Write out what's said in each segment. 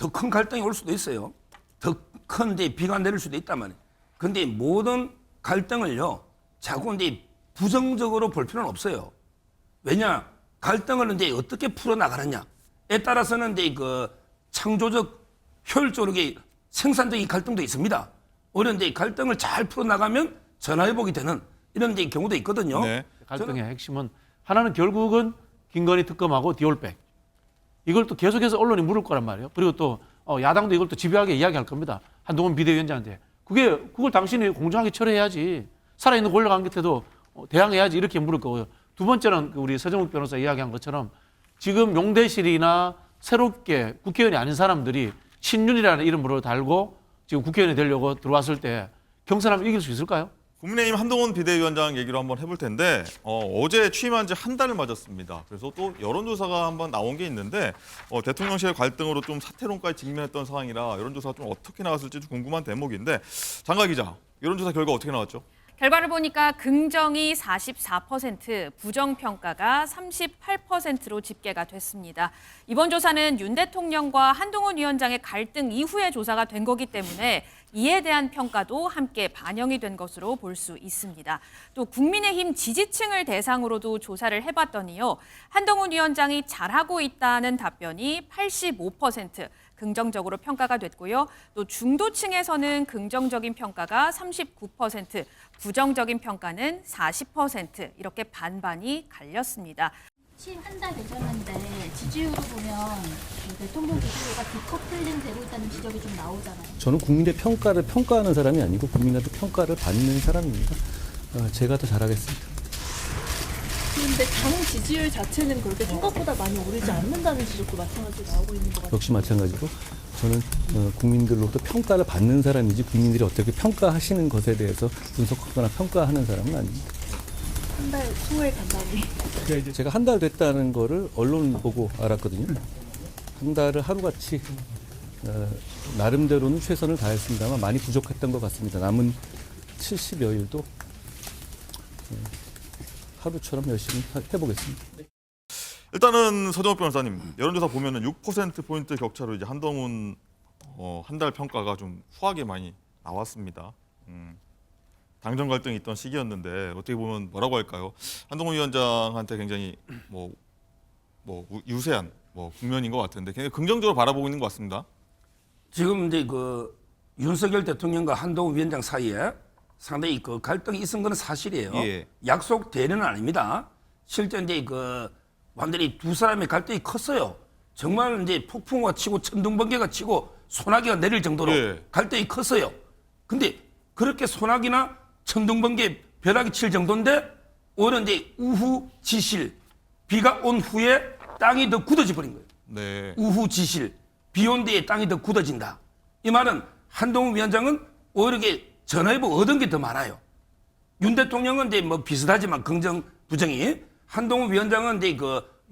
더 큰 갈등이 올 수도 있어요. 더 큰 비가 내릴 수도 있단 말이에요. 근데 모든 갈등을요, 자꾸 이제 부정적으로 볼 필요는 없어요. 왜냐, 갈등을 이제 어떻게 풀어나가느냐에 따라서는 이제 그 창조적, 효율적으로 생산적인 갈등도 있습니다. 그런데 갈등을 잘 풀어나가면 전화위복이 되는 이런 이제 경우도 있거든요. 네. 갈등의 핵심은 하나는 결국은 김건희 특검하고 디올백. 이걸 또 계속해서 언론이 물을 거란 말이에요. 그리고 또 야당도 이걸 또 집요하게 이야기할 겁니다. 한동훈 비대위원장한테. 그걸 당신이 공정하게 처리해야지. 살아있는 권력한테도 대항해야지 이렇게 물을 거고요. 두 번째는 우리 서정욱 변호사 이야기한 것처럼 지금 용대실이나 새롭게 국회의원이 아닌 사람들이 신윤이라는 이름으로 달고 지금 국회의원이 되려고 들어왔을 때 경선하면 이길 수 있을까요? 국민의힘 한동훈 비대위원장 얘기로 한번 해볼 텐데 어제 취임한 지 한 달을 맞았습니다. 그래서 또 여론조사가 한번 나온 게 있는데 대통령실 갈등으로 좀 사퇴론까지 직면했던 상황이라 여론조사가 좀 어떻게 나왔을지 좀 궁금한 대목인데 장가 기자, 여론조사 결과 어떻게 나왔죠? 결과를 보니까 긍정이 44%, 부정평가가 38%로 집계가 됐습니다. 이번 조사는 윤 대통령과 한동훈 위원장의 갈등 이후에 조사가 된 거기 때문에 이에 대한 평가도 함께 반영이 된 것으로 볼 수 있습니다. 또 국민의힘 지지층을 대상으로도 조사를 해봤더니요. 한동훈 위원장이 잘하고 있다는 답변이 85%, 긍정적으로 평가가 됐고요. 또 중도층에서는 긍정적인 평가가 39%, 부정적인 평가는 40% 이렇게 반반이 갈렸습니다. 취임 한 달 되셨는데 지지율로 보면 대통령 지지율과 디커플링 되고 있다는 지적이 좀 나오잖아요. 저는 국민의 평가를 평가하는 사람이 아니고 국민한테 평가를 받는 사람입니다. 제가 더 잘하겠습니다. 그런데 당 지지율 자체는 그렇게 생각보다 많이 오르지 않는다는 지적도 마찬가지로 나오고 있는 것 같아요. 역시 마찬가지로 저는 국민들로부터 평가를 받는 사람이지 국민들이 어떻게 평가하시는 것에 대해서 분석하거나 평가하는 사람은 아닙니다. 한 달 후에 간다니. 제가 한 달 됐다는 거를 언론 보고 알았거든요. 한 달을 하루같이 나름대로는 최선을 다했습니다만 많이 부족했던 것 같습니다. 남은 70여일도 하루처럼 열심히 해보겠습니다. 일단은 서정욱 변호사님, 여론조사 보면은 6%포인트 격차로 이제 한동훈 한 달 평가가 좀 후하게 많이 나왔습니다. 당정 갈등이 있던 시기였는데 어떻게 보면 뭐라고 할까요? 한동훈 위원장한테 굉장히 유세한 국면인 것 같은데 굉장히 긍정적으로 바라보고 있는 것 같습니다. 지금 이제 그 윤석열 대통령과 한동훈 위원장 사이에 상당히 그 갈등이 있은 건 사실이에요. 예. 약속 대리는 아닙니다. 실제 이제 완전히 두 사람의 갈등이 컸어요. 정말 이제 폭풍우가 치고 천둥번개가 치고 소나기가 내릴 정도로 예. 갈등이 컸어요. 근데 그렇게 소나기나 천둥번개 벼락이 칠 정도인데 오히려 이제 우후 지실, 비가 온 후에 땅이 더 굳어져 버린 거예요. 네. 우후 지실, 비 온 뒤에 땅이 더 굳어진다. 이 말은 한동훈 위원장은 오히려 전화위복 얻은 게 더 많아요. 윤 대통령은 이제 비슷하지만 긍정, 부정이. 한동훈 위원장은 이제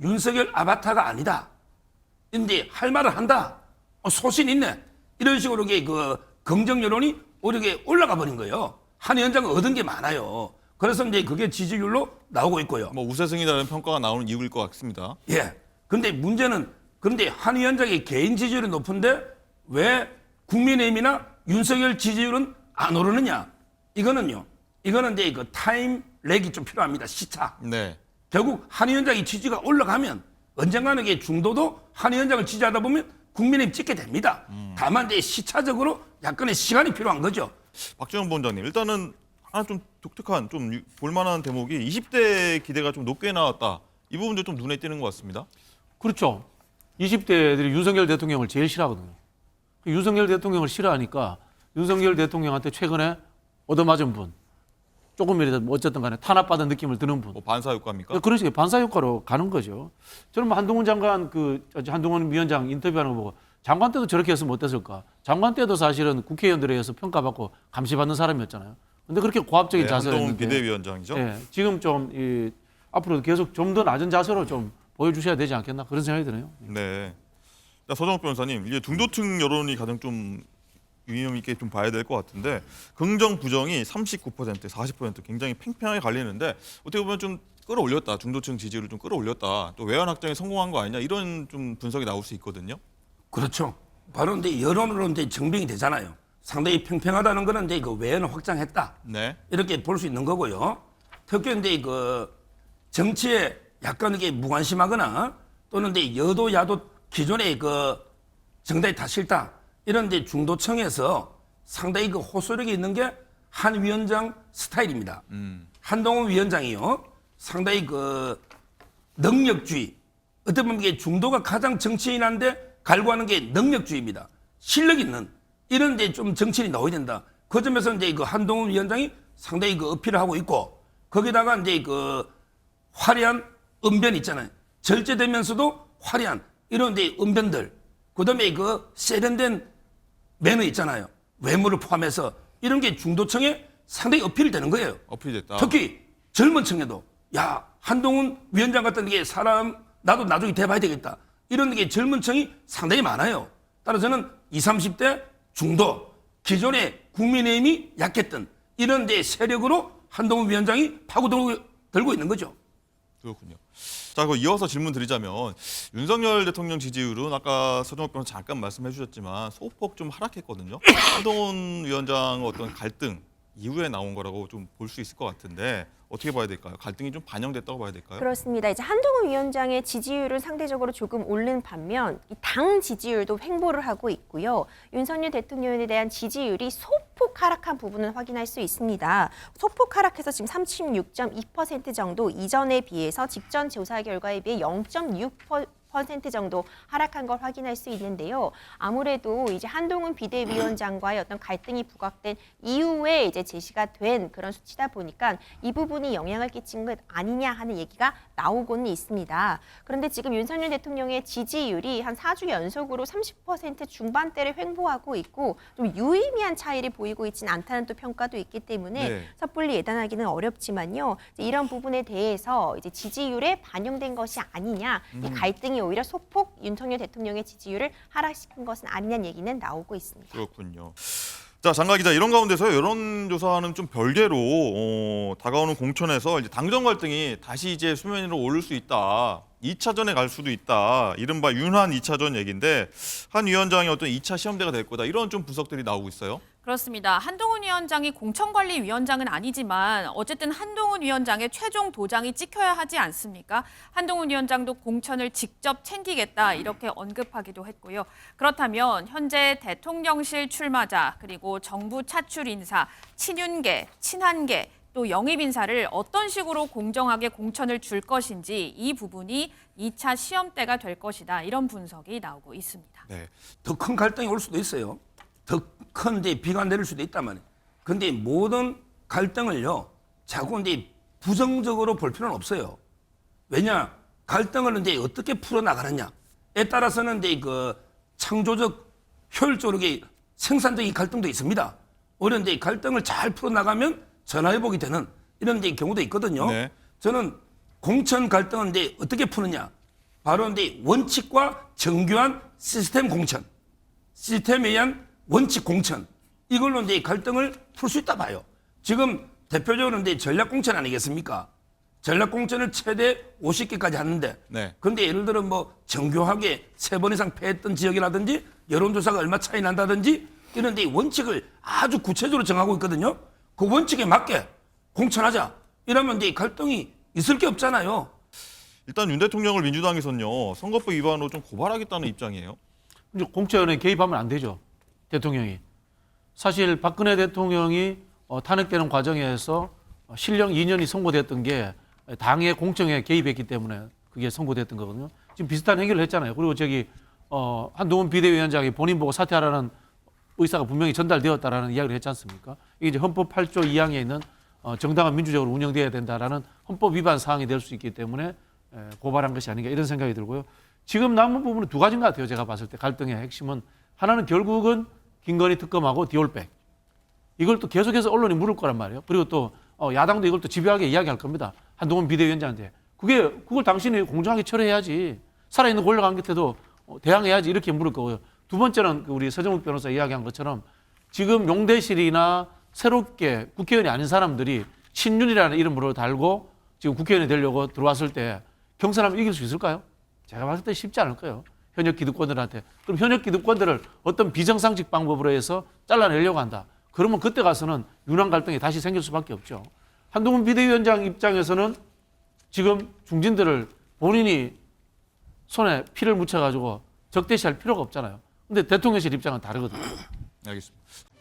윤석열 아바타가 아니다. 근데 할 말을 한다. 소신 있네. 이런 식으로 긍정 여론이 오히려 올라가 버린 거예요. 한 위원장은 얻은 게 많아요. 그래서 이제 그게 지지율로 나오고 있고요. 우세승이라는 평가가 나오는 이유일 것 같습니다. 예. 근데 문제는 그런데 한 위원장의 개인 지지율이 높은데 왜 국민의힘이나 윤석열 지지율은 안 오르느냐? 이거는 이제 타임 렉이 좀 필요합니다. 시차. 네. 결국 한 위원장의 지지가 올라가면 언젠가는 한 위원장을 지지하다 보면 국민의힘 찍게 됩니다. 다만 이제 시차적으로 약간의 시간이 필요한 거죠. 박지원 본장님, 일단은 하나 좀 독특한, 좀 볼만한 대목이 20대 기대가 좀 높게 나왔다. 이 부분도 좀 눈에 띄는 것 같습니다. 그렇죠. 20대들이 윤석열 대통령을 제일 싫어하거든요. 윤석열 대통령을 싫어하니까 윤석열 대통령한테 최근에 얻어맞은 분, 조금이라도 어쨌든 간에 탄압받은 느낌을 드는 분. 반사 효과입니까? 그런 식의 반사 효과로 가는 거죠. 저는 한동훈 장관, 한동훈 위원장 인터뷰하는 거 보고 장관 때도 저렇게 했으면 어땠을까? 장관 때도 사실은 국회의원들에 의해서 평가받고 감시받는 사람이었잖아요. 근데 그렇게 고압적인 자세를 한동훈 했는데 비대위원장이죠. 예, 지금 앞으로 계속 좀 더 낮은 자세로 좀 보여주셔야 되지 않겠나 그런 생각이 드네요. 네. 서정욱 변호사님, 이제 중도층 여론이 가장 좀 위험 있게 좀 봐야 될 것 같은데 긍정 부정이 39%, 40% 굉장히 팽팽하게 갈리는데 어떻게 보면 좀 끌어올렸다. 중도층 지지율을 좀 끌어올렸다. 또 외연 확장에 성공한 거 아니냐 이런 좀 분석이 나올 수 있거든요. 그렇죠. 바로 이제 여론으로 이제 증빙이 되잖아요. 상당히 평평하다는 거는 이제 그 외연을 확장했다. 네. 이렇게 볼 수 있는 거고요. 특히 이제 그 정치에 약간 이게 무관심하거나 또는 이제 여도 야도 기존의 그 정당이 다 싫다 이런 이제 중도층에서 상당히 그 호소력이 있는 게 한 위원장 스타일입니다. 한동훈 위원장이요 상당히 그 능력주의 어떻게 보면 이게 중도가 가장 정치인한테 갈구하는 게 능력주의입니다. 실력 있는 이런 데 좀 정치인이 나와야 된다. 그 점에서 이제 그 한동훈 위원장이 상당히 그 어필을 하고 있고 거기다가 이제 그 화려한 언변 있잖아요. 절제되면서도 화려한 이런 데 언변들. 그다음에 그 세련된 매너 있잖아요. 외모를 포함해서 이런 게 중도층에 상당히 어필이 되는 거예요. 어필이 됐다. 특히 젊은 층에도 야 한동훈 위원장 같은 게 사람 나도 나중에 돼봐야 되겠다. 이런 게 젊은 층이 상당히 많아요. 따라서 저는 20, 30대 중도 기존의 국민의힘이 약했던 이런 데 세력으로 한동훈 위원장이 파고들고 있는 거죠. 그렇군요. 자, 그 이어서 질문 드리자면 윤석열 대통령 지지율은 아까 서정욱 변호사 잠깐 말씀해 주셨지만 소폭 좀 하락했거든요. 한동훈 위원장 어떤 갈등 이후에 나온 거라고 좀 볼 수 있을 것 같은데 어떻게 봐야 될까요? 갈등이 좀 반영됐다고 봐야 될까요? 그렇습니다. 이제 한동훈 위원장의 지지율은 상대적으로 조금 오른 반면 이 당 지지율도 횡보를 하고 있고요. 윤석열 대통령에 대한 지지율이 소폭 하락한 부분은 확인할 수 있습니다. 소폭 하락해서 지금 36.2% 정도 이전에 비해서 직전 조사 결과에 비해 0.6% 정도 하락한 걸 확인할 수 있는데요. 아무래도 이제 한동훈 비대위원장과의 어떤 갈등이 부각된 이후에 이제 제시가 된 그런 수치다 보니까 이 부분이 영향을 끼친 것 아니냐 하는 얘기가 나오고는 있습니다. 그런데 지금 윤석열 대통령의 지지율이 한 4주 연속으로 30% 중반대를 횡보하고 있고 좀 유의미한 차이를 보이고 있지는 않다는 또 평가도 있기 때문에 네. 섣불리 예단하기는 어렵지만요. 이제 이런 부분에 대해서 이제 지지율에 반영된 것이 아니냐, 이 갈등이 오히려 소폭 윤석열 대통령의 지지율을 하락시킨 것은 아니냐는 얘기는 나오고 있습니다. 그렇군요. 자, 장가 기자, 이런 가운데서 여론조사는 좀 별개로 다가오는 공천에서 이제 당정 갈등이 다시 이제 수면 위로 오를 수 있다. 2차전에 갈 수도 있다. 이른바 윤한 2차전 얘기인데 한 위원장이 어떤 2차 시험대가 될 거다. 이런 좀 분석들이 나오고 있어요. 그렇습니다. 한동훈 위원장이 공천관리위원장은 아니지만 어쨌든 한동훈 위원장의 최종 도장이 찍혀야 하지 않습니까? 한동훈 위원장도 공천을 직접 챙기겠다 이렇게 언급하기도 했고요. 그렇다면 현재 대통령실 출마자 그리고 정부 차출 인사, 친윤계, 친한계 또 영입 인사를 어떤 식으로 공정하게 공천을 줄 것인지 이 부분이 2차 시험대가 될 것이다. 이런 분석이 나오고 있습니다. 네. 더 큰 갈등이 올 수도 있어요. 더 큰 비가 내릴 수도 있단 말이에요. 그런데 모든 갈등을요, 자꾸 이제 부정적으로 볼 필요는 없어요. 왜냐, 갈등을 이제 어떻게 풀어나가느냐에 따라서는 이제 그 창조적, 효율적으로 생산적인 갈등도 있습니다. 오히려 이제 갈등을 잘 풀어나가면 전화위복이 되는 이런 이제 경우도 있거든요. 네. 저는 공천 갈등은 이제 어떻게 푸느냐. 바로 이제 원칙과 정교한 시스템 공천, 시스템에 의한 원칙 공천, 이걸로 이제 갈등을 풀 수 있다 봐요. 지금 대표적으로 이제 전략 공천 아니겠습니까? 전략 공천을 최대 50개까지 하는데, 네. 근데 예를 들어 뭐 정교하게 3번 이상 패했던 지역이라든지 여론조사가 얼마 차이 난다든지 이런 데 원칙을 아주 구체적으로 정하고 있거든요. 그 원칙에 맞게 공천하자. 이러면 이제 갈등이 있을 게 없잖아요. 일단 윤 대통령을 민주당에서는요, 선거법 위반으로 좀 고발하겠다는 입장이에요. 이제 공천에 개입하면 안 되죠. 대통령이. 사실 박근혜 대통령이 탄핵되는 과정에서 실형 2년이 선고됐던 게 당의 공천에 개입했기 때문에 그게 선고됐던 거거든요. 지금 비슷한 행위를 했잖아요. 그리고 한동훈 비대위원장이 본인 보고 사퇴하라는 의사가 분명히 전달되었다라는 이야기를 했지 않습니까? 이게 이제 헌법 8조 2항에 있는 정당한 민주적으로 운영돼야 된다라는 헌법 위반 사항이 될 수 있기 때문에 고발한 것이 아닌가 이런 생각이 들고요. 지금 남은 부분은 두 가지인 것 같아요. 제가 봤을 때 갈등의 핵심은 하나는 결국은 김건희 특검하고 디올백. 이걸 또 계속해서 언론이 물을 거란 말이에요. 그리고 또 야당도 이걸 또 집요하게 이야기할 겁니다. 한동훈 비대위원장한테. 그걸 당신이 공정하게 처리해야지. 살아있는 권력한테도 대항해야지 이렇게 물을 거고요. 두 번째는 우리 서정욱 변호사 이야기한 것처럼 지금 용대실이나 새롭게 국회의원이 아닌 사람들이 친윤이라는 이름으로 달고 지금 국회의원이 되려고 들어왔을 때 경선하면 이길 수 있을까요? 제가 봤을 때 쉽지 않을 거예요. 현역 기득권들한테. 그럼 현역 기득권들을 어떤 비정상적 방법으로 해서 잘라내려고 한다. 그러면 그때 가서는 윤한 갈등이 다시 생길 수밖에 없죠. 한동훈 비대위원장 입장에서는 지금 중진들을 본인이 손에 피를 묻혀가지고 적대시할 필요가 없잖아요. 근데 대통령실 입장은 다르거든요. 알겠습니다.